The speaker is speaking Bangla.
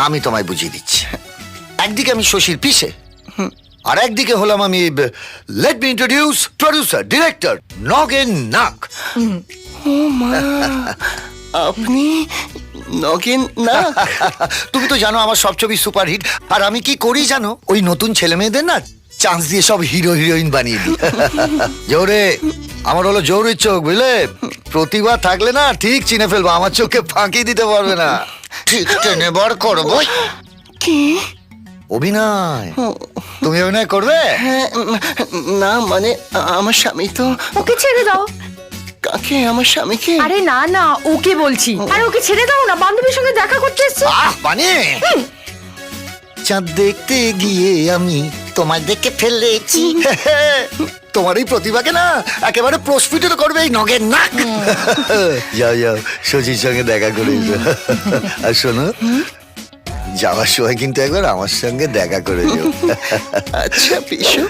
আমি তোমায় বুঝিয়ে দিচ্ছি। একদিকে আমি শশীর পিসে, আর একদিকে হলাম আমি, let me introduce producer director Nagen Nag. আপনি নগেন না? তুমি তো জানো আমার সব ছবি সুপারহিট, আর আমি কি করি জানো, ওই নতুন ছেলে মেয়েদের না চান্স দিয়ে সব হিরো হিরোইন বানিয়ে দিই। জোরে আমার হলো জৌরির চোখ, বুঝলে? প্রতিভা থাকলে না ঠিক চিনে ফেলবো, আমার চোখে ফাঁকি দিতে পারবে না, ঠিক টেনে বার করবো। কি? অভিনয়। তুমি অভিনয় করবে? হ্যাঁ, না মানে আমার স্বামী তো। ওকে ছেড়ে দাও। কাকে? আমার স্বামীকে? আরে না না, ওকে বলছি। আরে ওকে ছেড়ে দাও না, বান্ধবীর সঙ্গে দেখা করতে এসছে। মানে চাঁদ দেখতে গিয়ে আমি তোমায় দেখে ফেলেছি। তোমার এই প্রতিভাকে না একেবারে প্রস্ফুটিত করবে এই নগেন নাক। যাও যাও, শশীর সঙ্গে দেখা করে এসো। আর শোনো, যাওয়ার সময় কিন্তু একবার আমার সঙ্গে দেখা করে যাও। আচ্ছা পিসু।